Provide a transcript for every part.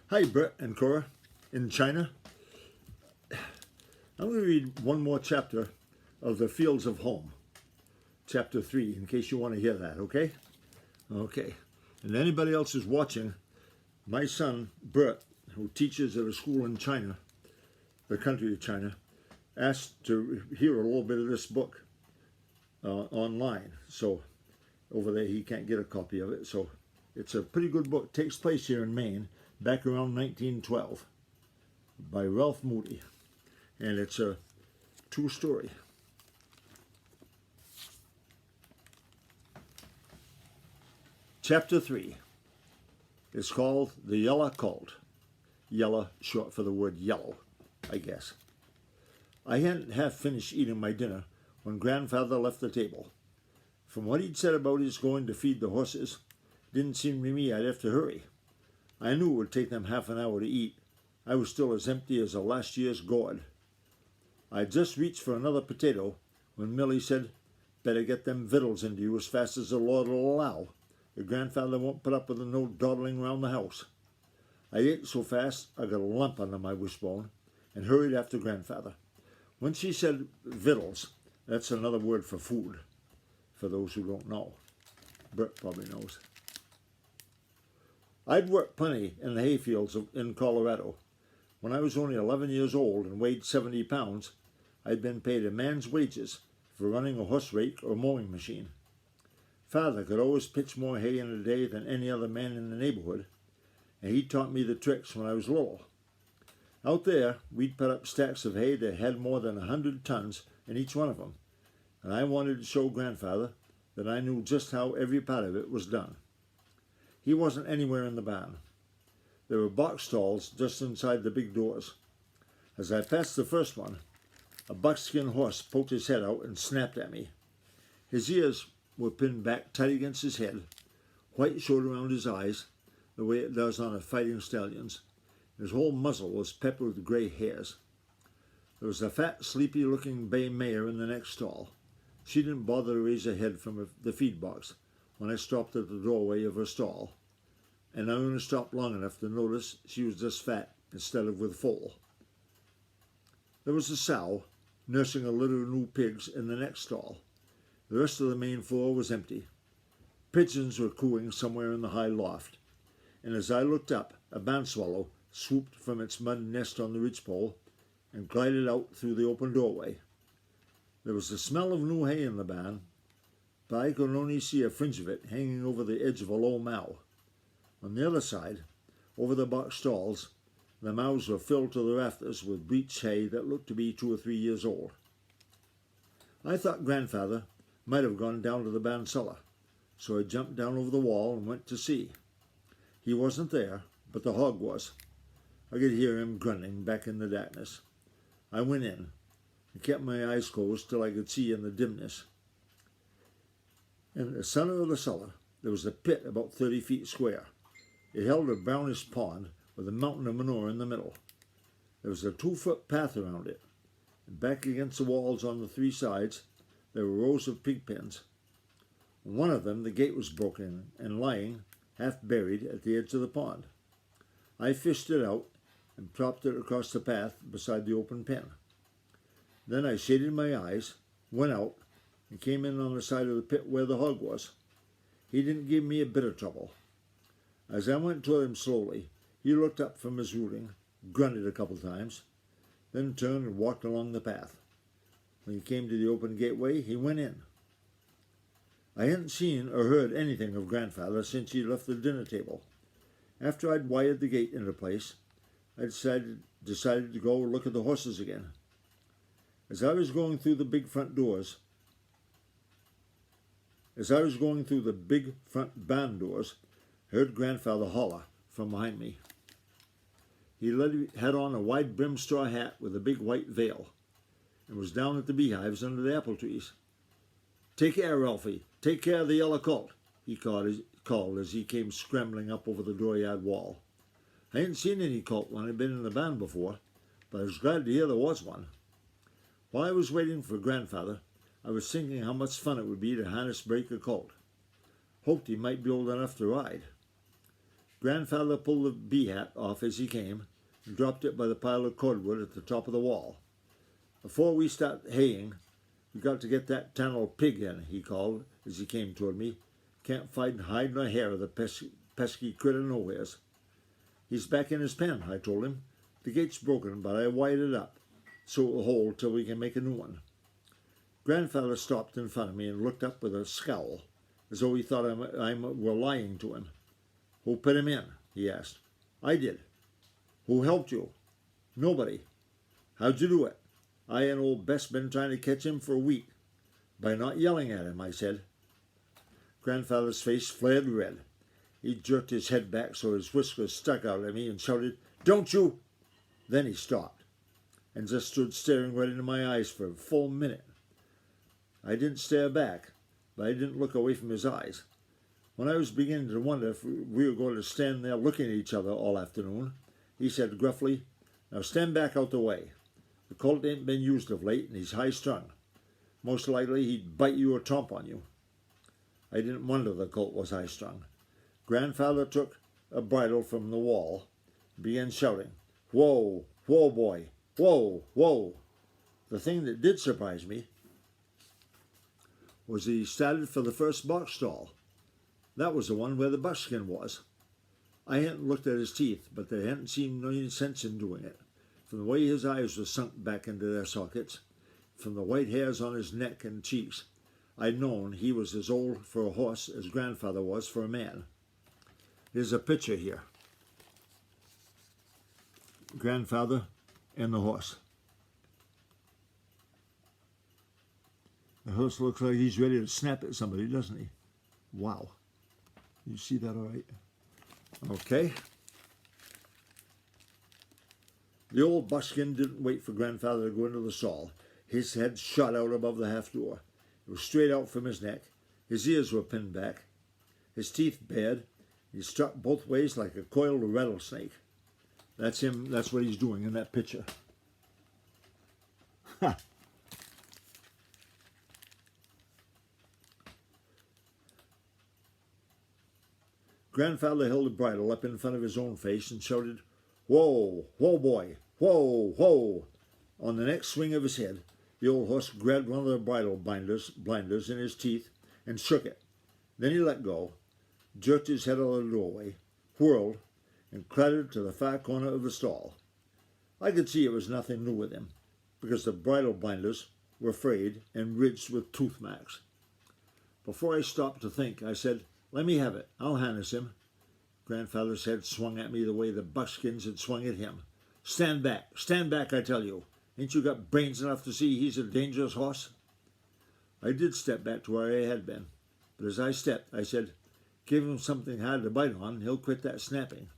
Hi, Brett and Cora in China. I'm going to read one more chapter of The Fields of Home, chapter 3, in case you want to hear that, okay? Okay. And anybody else who's watching, my son, Bert, who teaches at a school in China, the country of China, asked to hear a little bit of this book online. So over there he can't get a copy of it. So it's a pretty good book. It takes place here in Maine, back around 1912, by Ralph Moody. And it's a true story. Chapter 3. It's called The Yellow Colt. Yellow, short for the word yellow, I guess. I hadn't half finished eating my dinner when Grandfather left the table. From what he'd said about his going to feed the horses, didn't seem to me I'd have to hurry. I knew it would take them half an hour to eat. I was still as empty as a last year's gourd. I just reached for another potato when Millie said, "Better get them victuals into you as fast as the Lord will allow. Your grandfather won't put up with no dawdling round the house." I ate so fast I got a lump under my wishbone and hurried after Grandfather. When she said victuals, that's another word for food, for those who don't know. Bert probably knows. I'd worked plenty in the hayfields in Colorado. When I was only 11 years old and weighed 70 pounds, I'd been paid a man's wages for running a horse rake or mowing machine. Father could always pitch more hay in a day than any other man in the neighborhood, and he taught me the tricks when I was little. Out there, we'd put up stacks of hay that had more than 100 tons in each one of them, and I wanted to show Grandfather that I knew just how every part of it was done. He wasn't anywhere in the barn. There were box stalls just inside the big doors. As I passed the first one, a buckskin horse poked his head out and snapped at me. His ears were pinned back tight against his head, white showed around his eyes, the way it does on a fighting stallion's. His whole muzzle was peppered with gray hairs. There was a fat, sleepy-looking bay mare in the next stall. She didn't bother to raise her head from the feed box when I stopped at the doorway of her stall, and I only stopped long enough to notice she was just fat instead of with foal. There was a sow nursing a litter of new pigs in the next stall. The rest of the main floor was empty. Pigeons were cooing somewhere in the high loft, and as I looked up, a barn swallow swooped from its mud nest on the ridgepole and glided out through the open doorway. There was the smell of new hay in the barn, but I could only see a fringe of it hanging over the edge of a low mow. On the other side, over the box stalls, the mows were filled to the rafters with bleached hay that looked to be 2 or 3 years old. I thought Grandfather might have gone down to the barn cellar, so I jumped down over the wall and went to see. He wasn't there, but the hog was. I could hear him grunting back in the darkness. I went in and kept my eyes closed till I could see in the dimness. In the center of the cellar, there was a pit about 30 feet square. It held a brownish pond with a mountain of manure in the middle. There was a 2-foot path around it, and back against the walls on the 3 sides, there were rows of pig pens. On one of them, the gate was broken and lying, half buried, at the edge of the pond. I fished it out and propped it across the path beside the open pen. Then I shaded my eyes, went out, and came in on the side of the pit where the hog was. He didn't give me a bit of trouble. As I went toward him slowly, he looked up from his rooting, grunted a couple times, then turned and walked along the path. When he came to the open gateway, he went in. I hadn't seen or heard anything of Grandfather since he left the dinner table. After I'd wired the gate into place, I decided to go look at the horses again. As I was going through the big front barn doors, I heard Grandfather holler from behind me. He had on a wide-brimmed straw hat with a big white veil and was down at the beehives under the apple trees. "Take care, Ralphie. Take care of the yellow colt," he called as he came scrambling up over the dooryard wall. I hadn't seen any colt when I'd been in the barn before, but I was glad to hear there was one. While I was waiting for Grandfather, I was thinking how much fun it would be to harness break a colt. Hoped he might be old enough to ride. Grandfather pulled the bee hat off as he came and dropped it by the pile of cordwood at the top of the wall. Before we start haying, we got to get that tannel pig in, he called as he came toward me. Can't find hide nor hair of the pesky critter nowheres. He's back in his pen, I told him. The gate's broken, but I wired it up so it will hold till we can make a new one. Grandfather stopped in front of me and looked up with a scowl, as though he thought I were lying to him. Who put him in? He asked. I did. Who helped you? Nobody. How'd you do it? I and old Bess been trying to catch him for a week. By not yelling at him, I said. Grandfather's face flared red. He jerked his head back so his whiskers stuck out at me and shouted, Don't you! Then he stopped and just stood staring right into my eyes for a full minute. I didn't stare back, but I didn't look away from his eyes. When I was beginning to wonder if we were going to stand there looking at each other all afternoon, he said gruffly, Now stand back out the way. The colt ain't been used of late, and he's high-strung. Most likely he'd bite you or tromp on you. I didn't wonder the colt was high-strung. Grandfather took a bridle from the wall and began shouting, Whoa, whoa, boy, whoa, whoa. The thing that did surprise me was that he started for the first box stall. That was the one where the buckskin was. I hadn't looked at his teeth, but there hadn't seemed any sense in doing it. From the way his eyes were sunk back into their sockets, from the white hairs on his neck and cheeks, I'd known he was as old for a horse as Grandfather was for a man. Here's a picture here. Grandfather and the horse. The horse looks like he's ready to snap at somebody, doesn't he? Wow. You see that all right? Okay. The old buckskin didn't wait for Grandfather to go into the stall. His head shot out above the half door. It was straight out from his neck. His ears were pinned back. His teeth bared. He struck both ways like a coiled rattlesnake. That's him. That's what he's doing in that picture. Ha! Grandfather held the bridle up in front of his own face and shouted, Whoa, whoa, boy, whoa, whoa. On the next swing of his head, the old horse grabbed one of the bridle blinders in his teeth and shook it. Then he let go, jerked his head out of the doorway, whirled, and clattered to the far corner of the stall. I could see it was nothing new with him, because the bridle blinders were frayed and ridged with tooth marks. Before I stopped to think, I said, Let me have it. I'll harness him. Grandfather's head swung at me the way the buckskins had swung at him. Stand back, I tell you. Ain't you got brains enough to see he's a dangerous horse? I did step back to where I had been, but as I stepped, I said, Give him something hard to bite on, he'll quit that snapping.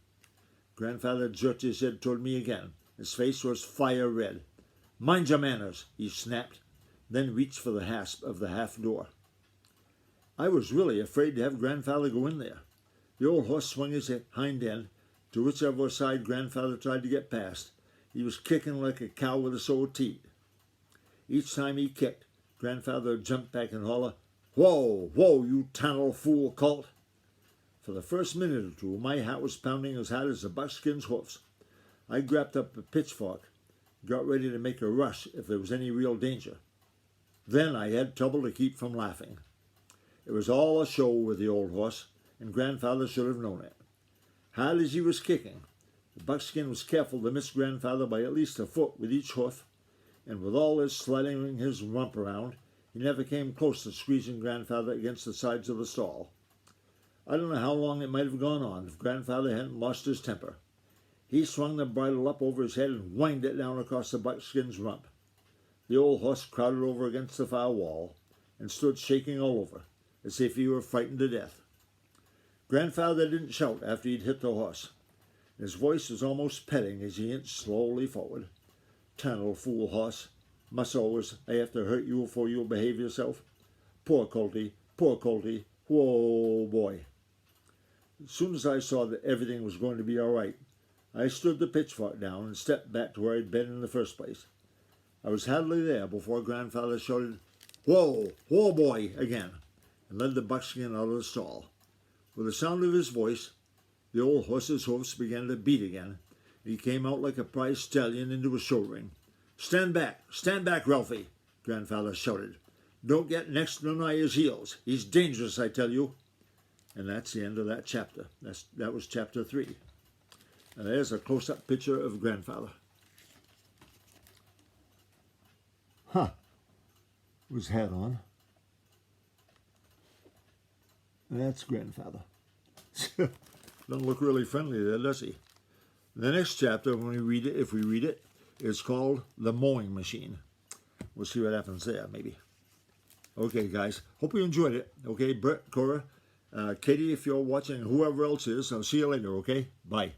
Grandfather jerked his head toward me again. His face was fire red. Mind your manners, he snapped, then reached for the hasp of the half door. I was really afraid to have Grandfather go in there. The old horse swung his hind end to whichever side Grandfather tried to get past. He was kicking like a cow with a sore teat. Each time he kicked, Grandfather jumped back and holler, Whoa, whoa, you tannel fool colt. For the first minute or two, my heart was pounding as hard as the buckskin's hoofs. I grabbed up a pitchfork, got ready to make a rush if there was any real danger. Then I had trouble to keep from laughing. It was all a show with the old horse, and Grandfather should have known it. Hard as he was kicking, the buckskin was careful to miss Grandfather by at least a foot with each hoof, and with all his sliding his rump around, he never came close to squeezing Grandfather against the sides of the stall. I don't know how long it might have gone on if Grandfather hadn't lost his temper. He swung the bridle up over his head and whined it down across the buckskin's rump. The old horse crowded over against the far wall and stood shaking all over, as if he were frightened to death. Grandfather didn't shout after he'd hit the horse. His voice was almost petting as he inched slowly forward. Tannel fool horse. Must always I have to hurt you before you'll behave yourself? Poor colty, whoa, boy. As soon as I saw that everything was going to be all right, I stood the pitchfork down and stepped back to where I'd been in the first place. I was hardly there before Grandfather shouted, Whoa, whoa, boy, again, and led the buckskin out of the stall. With the sound of his voice, The old horse's hoofs began to beat again. He came out like a prize stallion into a show ring. Stand back, Ralphie, Grandfather shouted. Don't get next to nigh his heels. He's dangerous, I tell you. And that's the end of that chapter. That was chapter 3. And there's a close-up picture of Grandfather. Huh. With his hat on. That's Grandfather. Doesn't look really friendly there, does he? The next chapter, when we read it, if we read it, is called The Mowing Machine. We'll see what happens there, maybe. Okay, guys. Hope you enjoyed it. Okay, Brett, Cora, Katie, if you're watching, whoever else is, I'll see you later, okay? Bye.